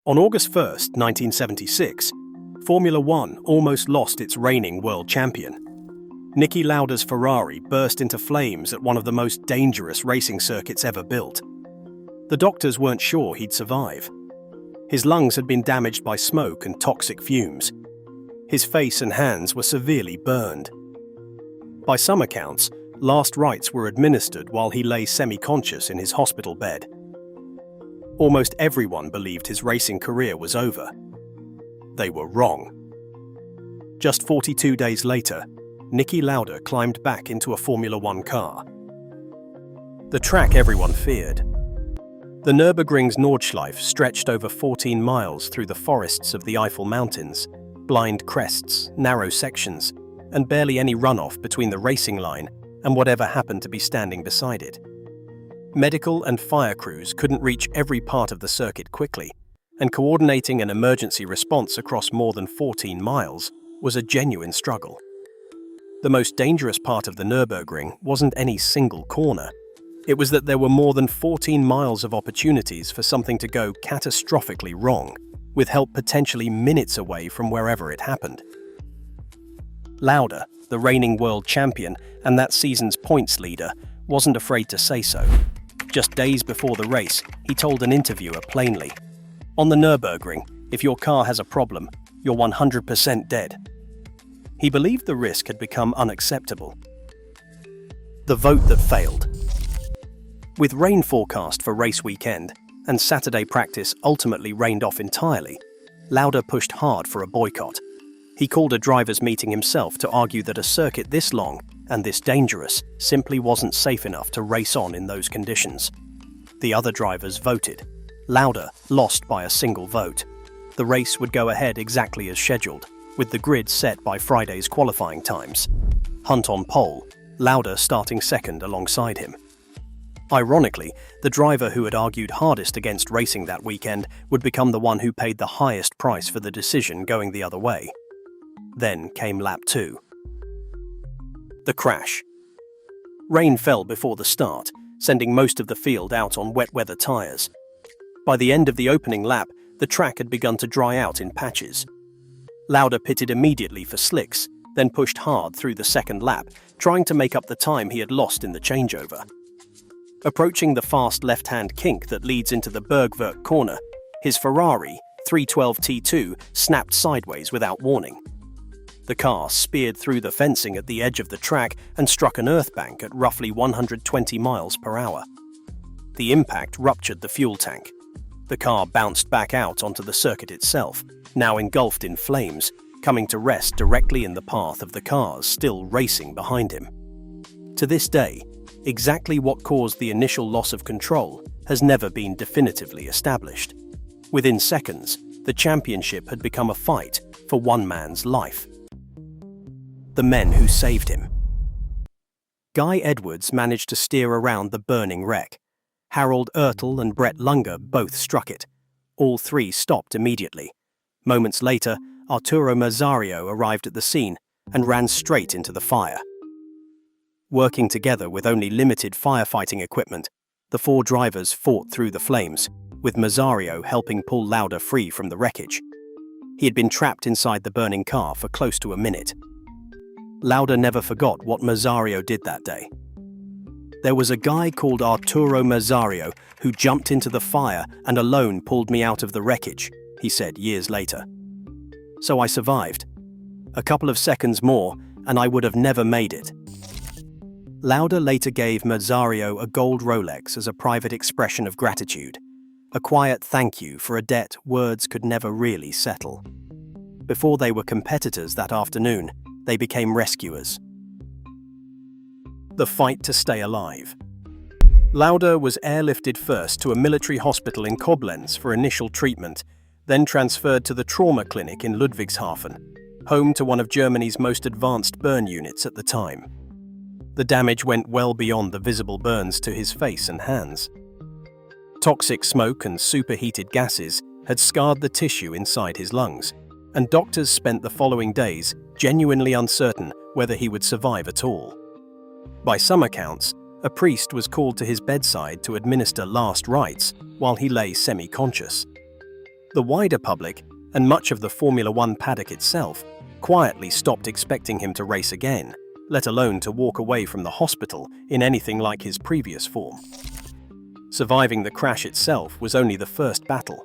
On August 1st, 1976, Formula One almost lost its reigning world champion. Niki Lauda's Ferrari burst into flames at one of the most dangerous racing circuits ever built. The doctors weren't sure he'd survive. His lungs had been damaged by smoke and toxic fumes. His face and hands were severely burned. By some accounts, last rites were administered while he lay semi-conscious in his hospital bed. Almost everyone believed his racing career was over. They were wrong. Just 42 days later, Niki Lauda climbed back into a Formula One car. The track everyone feared. The Nürburgring's Nordschleife stretched over 14 miles through the forests of the Eifel Mountains, blind crests, narrow sections, and barely any runoff between the racing line and whatever happened to be standing beside it. Medical and fire crews couldn't reach every part of the circuit quickly, and coordinating an emergency response across more than 14 miles was a genuine struggle. The most dangerous part of the Nürburgring wasn't any single corner. It was that there were more than 14 miles of opportunities for something to go catastrophically wrong, with help potentially minutes away from wherever it happened. Lauda, the reigning world champion and that season's points leader, wasn't afraid to say so. Just days before the race, he told an interviewer plainly, "On the Nürburgring, if your car has a problem, you're 100% dead." He believed the risk had become unacceptable. The vote that failed. With rain forecast for race weekend and Saturday practice ultimately rained off entirely, Lauda pushed hard for a boycott. He called a drivers' meeting himself to argue that a circuit this long and this dangerous simply wasn't safe enough to race on in those conditions. The other drivers voted. Lauda lost by a single vote. The race would go ahead exactly as scheduled, with the grid set by Friday's qualifying times. Hunt on pole, Lauda starting second alongside him. Ironically, the driver who had argued hardest against racing that weekend would become the one who paid the highest price for the decision going the other way. Then came lap 2. The crash. Rain fell before the start, sending most of the field out on wet weather tyres. By the end of the opening lap, the track had begun to dry out in patches. Lauda pitted immediately for slicks, then pushed hard through the second lap, trying to make up the time he had lost in the changeover. Approaching the fast left-hand kink that leads into the Bergwerk corner, his Ferrari 312 T2 snapped sideways without warning. The car speared through the fencing at the edge of the track and struck an earth bank at roughly 120 miles per hour. The impact ruptured the fuel tank. The car bounced back out onto the circuit itself, now engulfed in flames, coming to rest directly in the path of the cars still racing behind him. To this day, exactly what caused the initial loss of control has never been definitively established. Within seconds, the championship had become a fight for one man's life. The men who saved him. Guy Edwards managed to steer around the burning wreck. Harold Ertl and Brett Lunger both struck it. All three stopped immediately. Moments later, Arturo Merzario arrived at the scene and ran straight into the fire. Working together with only limited firefighting equipment, the four drivers fought through the flames, with Merzario helping pull Lauda free from the wreckage. He had been trapped inside the burning car for close to a minute. Lauda never forgot what Merzario did that day. "There was a guy called Arturo Merzario who jumped into the fire and alone pulled me out of the wreckage," he said years later. "So I survived. A couple of seconds more and I would have never made it." Lauda later gave Merzario a gold Rolex as a private expression of gratitude, a quiet thank you for a debt words could never really settle. Before they were competitors that afternoon, they became rescuers. The fight to stay alive. Lauda was airlifted first to a military hospital in Koblenz for initial treatment, then transferred to the trauma clinic in Ludwigshafen, home to one of Germany's most advanced burn units at the time. The damage went well beyond the visible burns to his face and hands. Toxic smoke and superheated gases had scarred the tissue inside his lungs, and doctors spent the following days genuinely uncertain whether he would survive at all. By some accounts, a priest was called to his bedside to administer last rites while he lay semi-conscious. The wider public, and much of the Formula One paddock itself, quietly stopped expecting him to race again, let alone to walk away from the hospital in anything like his previous form. Surviving the crash itself was only the first battle.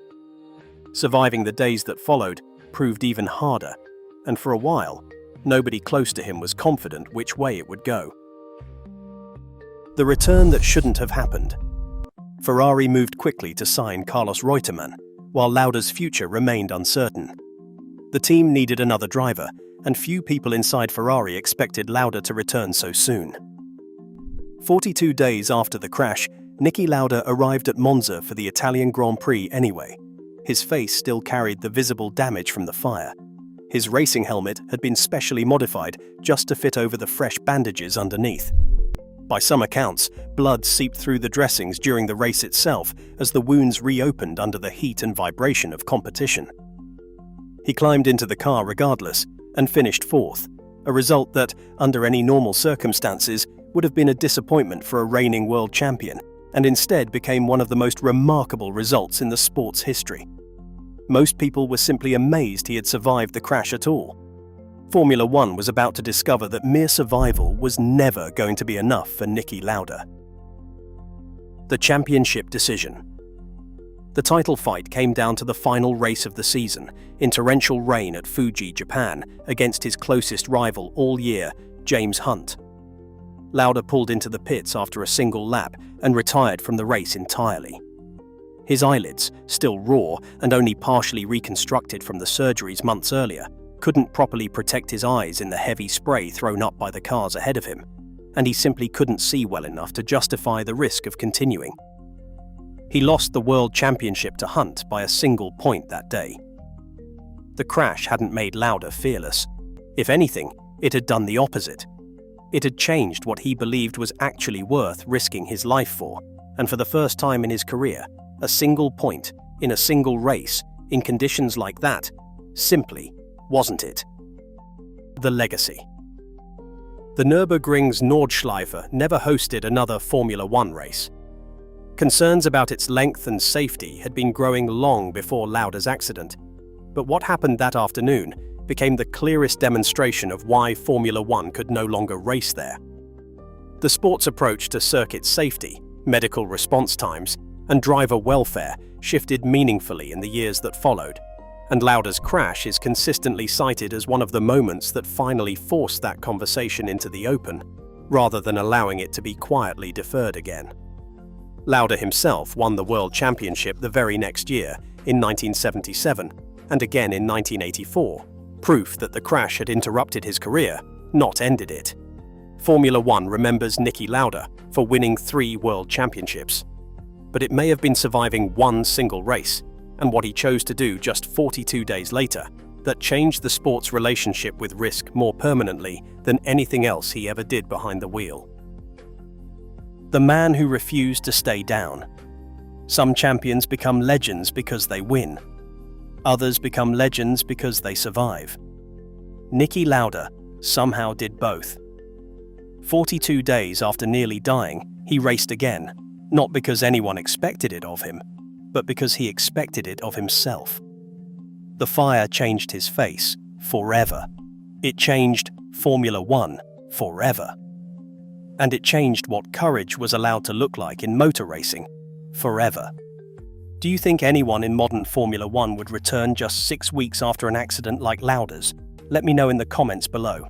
Surviving the days that followed proved even harder, and for a while, nobody close to him was confident which way it would go. The return that shouldn't have happened. Ferrari moved quickly to sign Carlos Reutemann, while Lauda's future remained uncertain. The team needed another driver, and few people inside Ferrari expected Lauda to return so soon. 42 days after the crash, Niki Lauda arrived at Monza for the Italian Grand Prix anyway. His face still carried the visible damage from the fire. His racing helmet had been specially modified just to fit over the fresh bandages underneath. By some accounts, blood seeped through the dressings during the race itself as the wounds reopened under the heat and vibration of competition. He climbed into the car regardless and finished fourth, a result that, under any normal circumstances, would have been a disappointment for a reigning world champion, and instead became one of the most remarkable results in the sport's history. Most people were simply amazed he had survived the crash at all. Formula One was about to discover that mere survival was never going to be enough for Niki Lauda. The championship decision. The title fight came down to the final race of the season, in torrential rain at Fuji, Japan, against his closest rival all year, James Hunt. Lauda pulled into the pits after a single lap and retired from the race entirely. His eyelids, still raw and only partially reconstructed from the surgeries months earlier, couldn't properly protect his eyes in the heavy spray thrown up by the cars ahead of him, and he simply couldn't see well enough to justify the risk of continuing. He lost the World Championship to Hunt by a single point that day. The crash hadn't made Lauda fearless. If anything, it had done the opposite. It had changed what he believed was actually worth risking his life for, and for the first time in his career, a single point, in a single race, in conditions like that, simply wasn't it. The legacy. The Nürburgring's Nordschleife never hosted another Formula One race. Concerns about its length and safety had been growing long before Lauda's accident, but what happened that afternoon became the clearest demonstration of why Formula One could no longer race there. The sport's approach to circuit safety, medical response times, and driver welfare shifted meaningfully in the years that followed, and Lauda's crash is consistently cited as one of the moments that finally forced that conversation into the open, rather than allowing it to be quietly deferred again. Lauda himself won the World Championship the very next year, in 1977, and again in 1984, proof that the crash had interrupted his career, not ended it. Formula One remembers Niki Lauda for winning 3 World Championships. But it may have been surviving one single race, and what he chose to do just 42 days later, that changed the sport's relationship with risk more permanently than anything else he ever did behind the wheel. The man who refused to stay down. Some champions become legends because they win. Others become legends because they survive. Niki Lauda somehow did both. 42 days after nearly dying, he raced again, not because anyone expected it of him, but because he expected it of himself. The fire changed his face forever. It changed Formula One forever. And it changed what courage was allowed to look like in motor racing forever. Do you think anyone in modern Formula One would return just 6 weeks after an accident like Lauda's? Let me know in the comments below.